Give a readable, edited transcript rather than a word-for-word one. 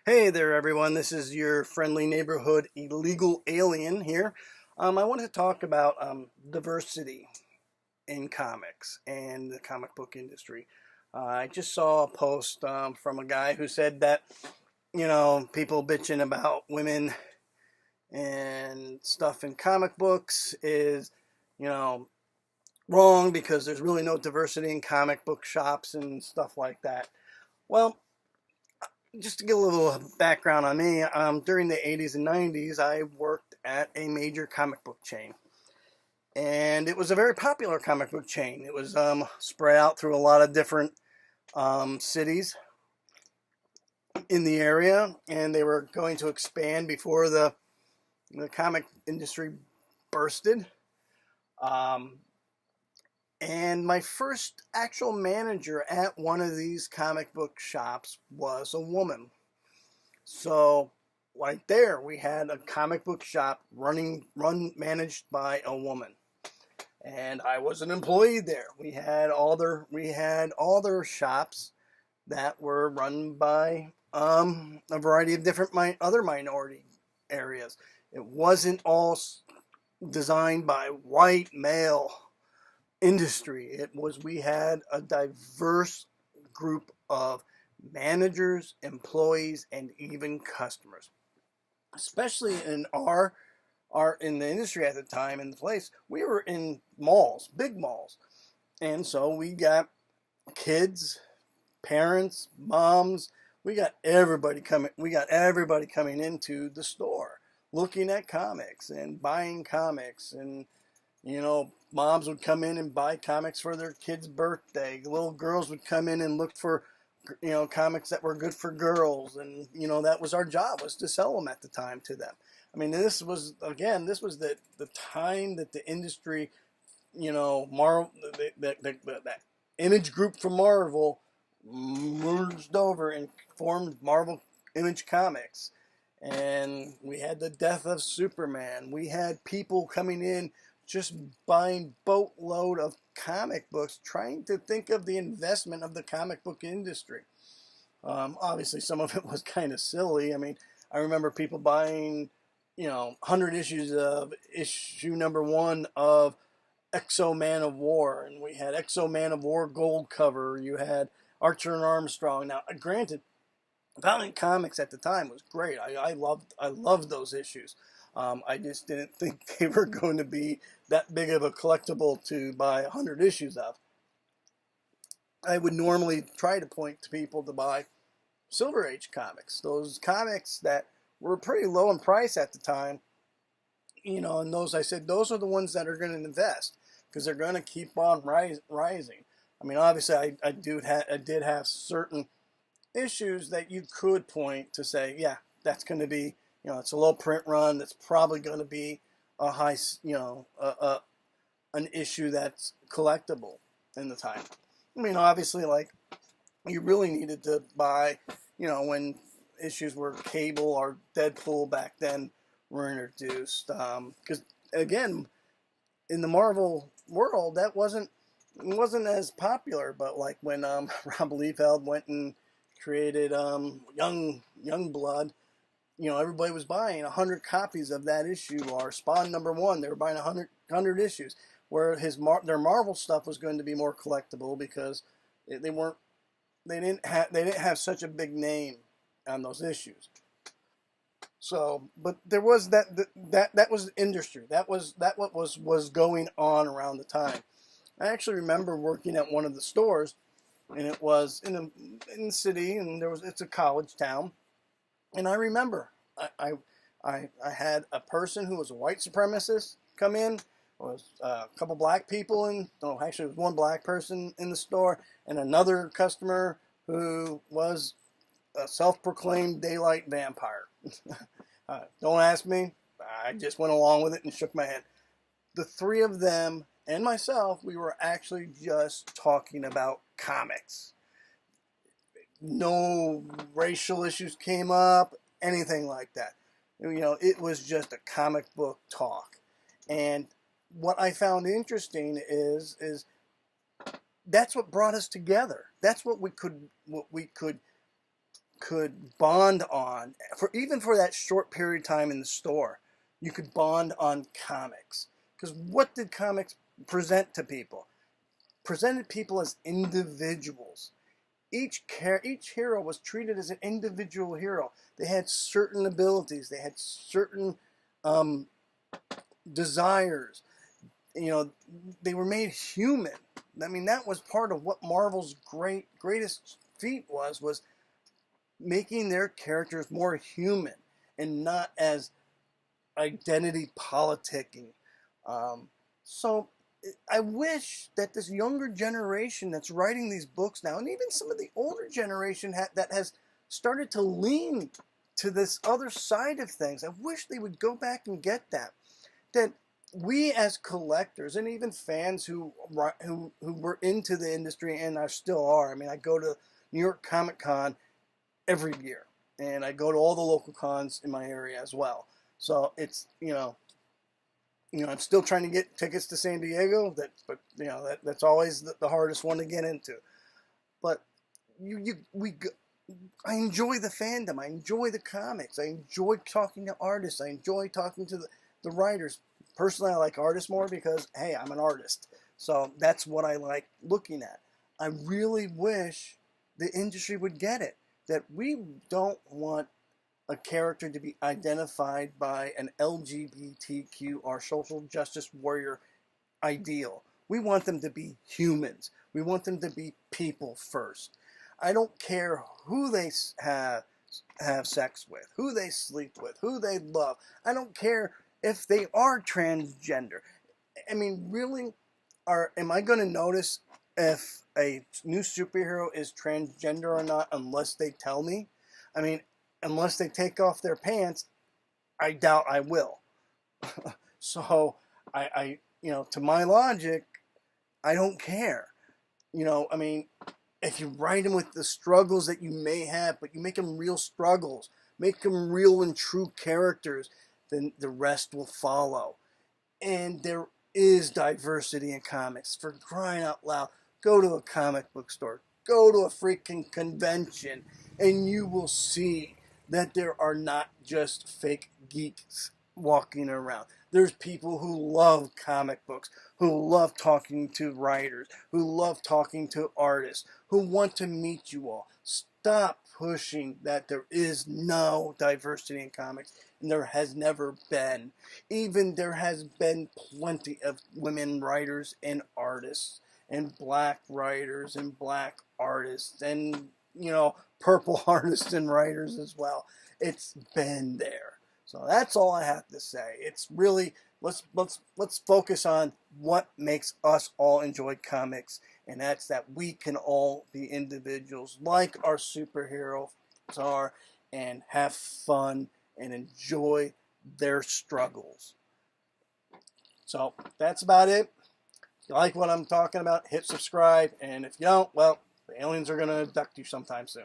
Hey there, everyone. This is your friendly neighborhood illegal alien here. I want to talk about diversity in comics and the comic book industry. I just saw a post from a guy who said that, people bitching about women and stuff in comic books is, you know, wrong because there's really no diversity in comic book shops and stuff like that. Well, just to give a little background on me, during the 80s and 90s, I worked at a major comic book chain. And it was a very popular comic book chain. It was spread out through a lot of different cities in the area, and they were going to expand before the comic industry bursted. Um, and my first actual manager at one of these comic book shops was a woman. So right there, we had a comic book shop managed by a woman, and I was an employee there. We had all their shops that were run by a variety of different other minority areas. It wasn't all designed by white male industry. We had a diverse group of managers, employees, and even customers. Especially in our in the industry at the time in the place, we were in malls, big malls, and so we got kids, parents, moms. We got everybody coming into the store, looking at comics and buying comics, and moms would come in and buy comics for their kid's birthday. Little girls would come in and look for, comics that were good for girls, and that was our job, was to sell them at the time to them. I mean, this was the time that the industry, Marvel, that Image Group from Marvel merged over and formed Marvel Image Comics. And we had the death of Superman. We had people coming in just buying boatload of comic books, trying to think of the investment of the comic book industry. Obviously, some of it was kind of silly. I mean, I remember people buying, 100 issues of issue number one of Exo Man of War, and we had Exo Man of War gold cover. You had Archer and Armstrong. Now, granted, Valiant Comics at the time was great. I loved those issues. I just didn't think they were going to be that big of a collectible to buy 100 issues of. I would normally try to point to people to buy Silver Age comics, those comics that were pretty low in price at the time. And those, I said, those are the ones that are going to invest because they're going to keep on rising. I mean, obviously, I did have certain issues that you could point to say, yeah, that's going to be, it's a low print run. That's probably going to be a high, an issue that's collectible in the time. I mean, obviously, like, you really needed to buy, when issues were Cable or Deadpool back then were introduced. Because again, in the Marvel world, that wasn't as popular. But like when Rob Liefeld went and created Young Blood, everybody was buying 100 copies of that issue, or Spawn number one. They were buying 100 issues. Where their Marvel stuff was going to be more collectible because they weren't they didn't have such a big name on those issues. So, but there was that was the industry. That what was going on around the time. I actually remember working at one of the stores, and it was in the city, and it's a college town, and I remember I had a person who was a white supremacist come in. There was a couple black people actually, it was one black person in the store, and another customer who was a self-proclaimed daylight vampire. Don't ask me. I just went along with it and shook my head. The three of them and myself, we were actually just talking about comics. No racial issues came up, anything like that. It was just a comic book talk. And what I found interesting is that's what brought us together. That's what we could could bond on, even for that short period of time in the store. You could bond on comics. Because what did comics present to people? Presented people as individuals. Each hero was treated as an individual hero. They had certain abilities. They had certain desires. They were made human. I mean, that was part of what Marvel's greatest feat was making their characters more human and not as identity politicking. So I wish that this younger generation that's writing these books now, and even some of the older generation that has started to lean to this other side of things, I wish they would go back and get that. That we as collectors and even fans who were into the industry and still are. I mean, I go to New York Comic Con every year, and I go to all the local cons in my area as well. So it's I'm still trying to get tickets to San Diego. That's always the hardest one to get into. But I enjoy the fandom. I enjoy the comics. I enjoy talking to artists. I enjoy talking to the writers. Personally, I like artists more because, hey, I'm an artist. So that's what I like looking at. I really wish the industry would get it. That we don't want a character to be identified by an LGBTQ or social justice warrior ideal. We want them to be humans. We want them to be people first. I don't care who they have sex with, who they sleep with, who they love. I don't care if they are transgender. I mean, really, am I going to notice if a new superhero is transgender or not unless they tell me? I mean, unless they take off their pants, I doubt I will. So, to my logic, I don't care. I mean, if you write them with the struggles that you may have, but you make them real struggles, make them real and true characters, then the rest will follow. And there is diversity in comics. For crying out loud, go to a comic book store, go to a freaking convention, and you will see that there are not just fake geeks walking around. There's people who love comic books, who love talking to writers, who love talking to artists, who want to meet you all. Stop pushing that there is no diversity in comics, and there has never been. Even there has been plenty of women writers and artists, and black writers and black artists, and purple artists and writers as well. It's been there. So that's all I have to say. It's really let's focus on what makes us all enjoy comics, and that's that we can all be individuals like our superheroes are and have fun and enjoy their struggles. So that's about it. If you like what I'm talking about, hit subscribe, and if you don't, well, the aliens are going to abduct you sometime soon.